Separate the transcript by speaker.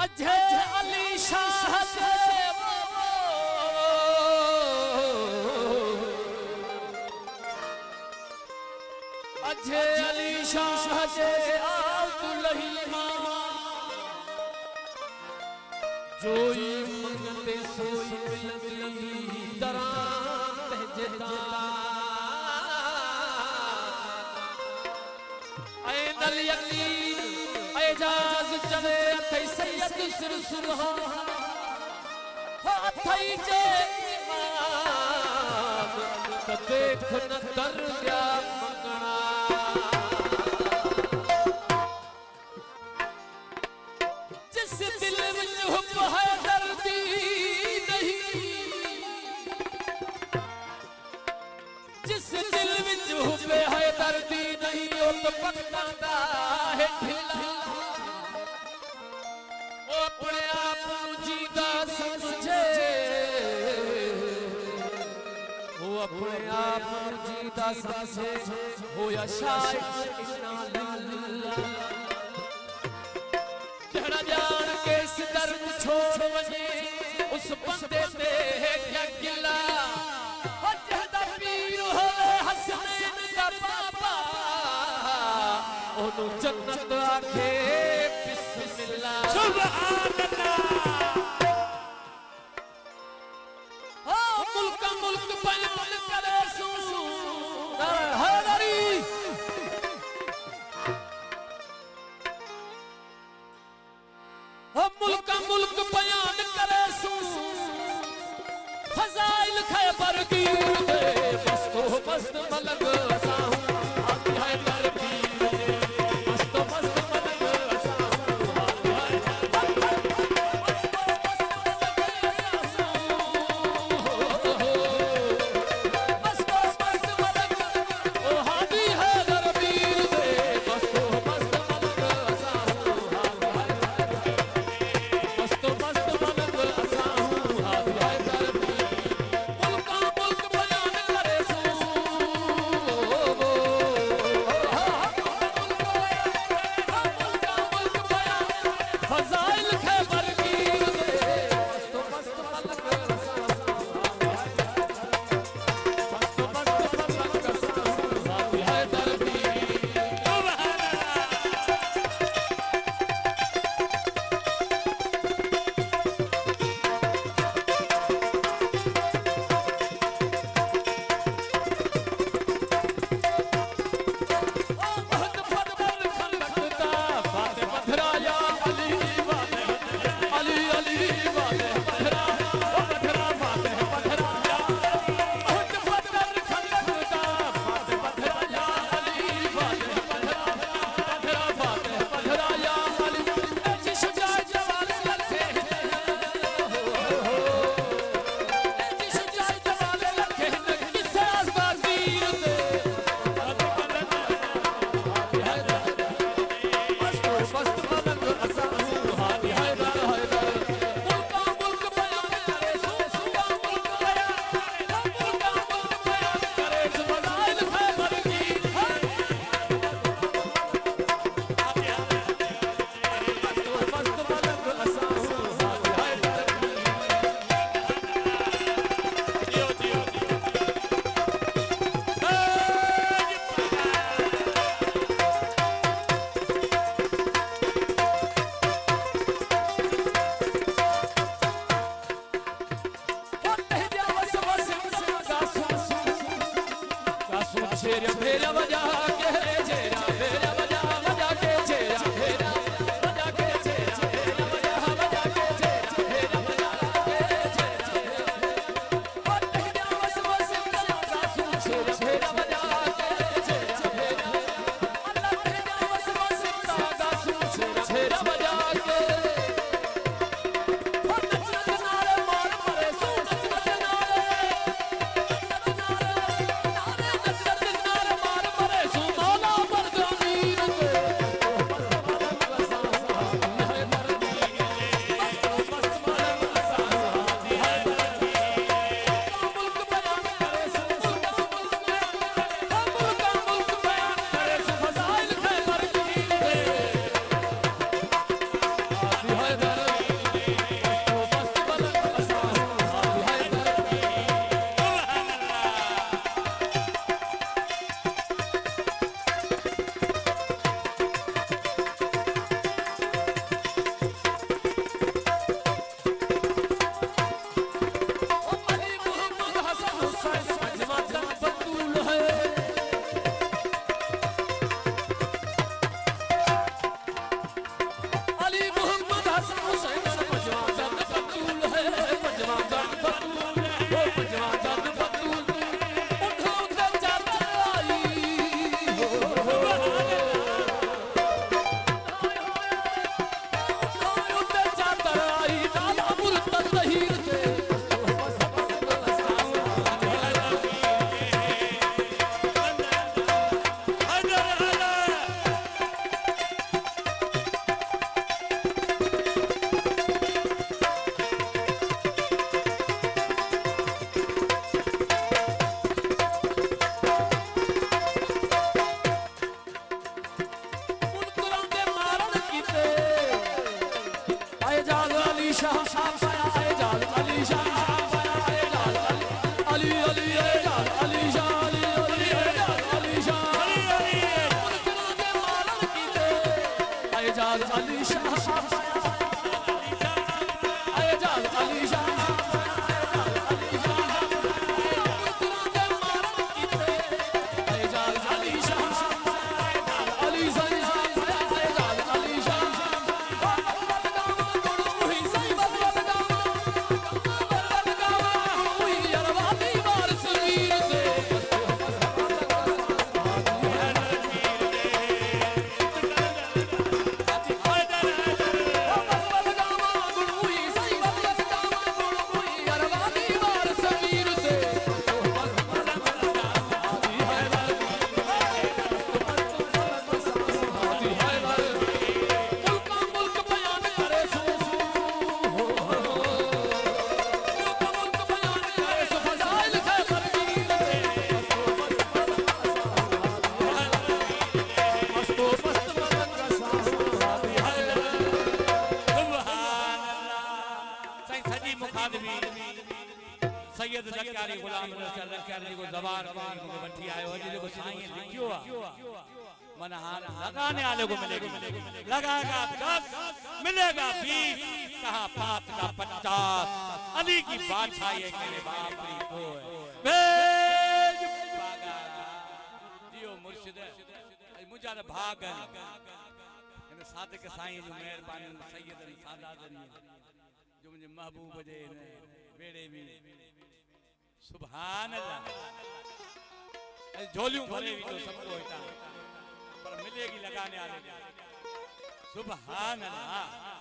Speaker 1: अजय अली शाह अजय अली शाह जे आउलही जोई मंगते सोई मिलंदी दरां तहजदा ऐ नल यकीन एजाज चले थई सैयद सुरसुरहा थई जे इमाम देख न दर्या मंगना जिस दिल विच हुब है दर्दी नहीं जिस दिल विच हुब है दर्दी नहीं ओ तो पकड़ा है ढिला ओ अपने आप जीदा समझे वो अपने आप जीदा समझे हो या शायद इन्ना लिल्लाह कहना जान के इस दर्द छोड़ वजे उस बंदे ते है क्या गिला हो जहदा पीर हो हसनैन दा बाबा ओनु जन्नत आखे बिस्मिल्लाह सुभान अल्लाह हो मुल्क बयान करे सू हैदरी मुल्क बयान करे सू फजाइल खैबर की मस्तो मस्त मलक असा हूं आती है तरबीर मस्तो मस्त मलक असा हूं आती है मस्तो मस्त मलक ओ हादी है तरबीर मस्तो मस्त मलक असा हूं मस्त मस्त मलक असा हूं हाथ है तरबीर मुल्क बयान करे सू मुल्क बयान फजाइल खैबर की मस्त मस्त मलक असा हूं मस्त मस्त मलक असा हूं हाथ है तरबीर बहुत फदबर खलकता फाते पधराया अली वाले अली अली वाले पधरा पधरा फाते पधराया बहुत फदबर खलकता फाते पधराया अली वाले पधरा पधरा फाते पधराया अली ऐसी शुजा जवाल लखे ऐसी शुजा जवाल लखे किसे आसबार वीर दे मस्त मलक असा हूं हादी हैदर हैदर मुल्क बयान करे मुल्क बयान करे फजाइल खैबर की मस्त मलक असा हूं हादी हैदर भेरा बजा के झेरा भेरा बजा बजा के झेरा भेरा बजा के झेरा भेरा बजा बजा के झेरा भेरा बजा के झेरा और भेरा बस बस का झेरा भेरा बजा के झेरा भेरा अल्लाह भेरा बस बस का झेरा बजा के और नचत नारे मार मरे सू नचत नारे नारे नचत नारे मार मरे सू मौला पर शाह पाया एजाज अली शाह पाया एजाज अली अली एजाज अली शाह अली अली एजाज अली शाह अली अली मुल्कों के मारन कीते एजाज अली शाह पाया एजाज अली शाह सैयद लक्यारी गुलाम रसूल लक्यारी को जबान को बैठी आयो जी को साईं लिखियो मन हाल लगाने वाले को मिलेगी लगाएगा 10 मिलेगा 20 कहां 5 का 50 अली की बादशाही है के बाप री को भेज भागा दियो मुर्शिद मुझे भागन इन सादिक साईं जो मेहरबानी सैयद सादात जो मुझे महबूब जे बेड़े में सुभान अल्लाह झोलियों भरे भी तो सबको होता पर मिलेगी लगाने वाले सुभान अल्लाह।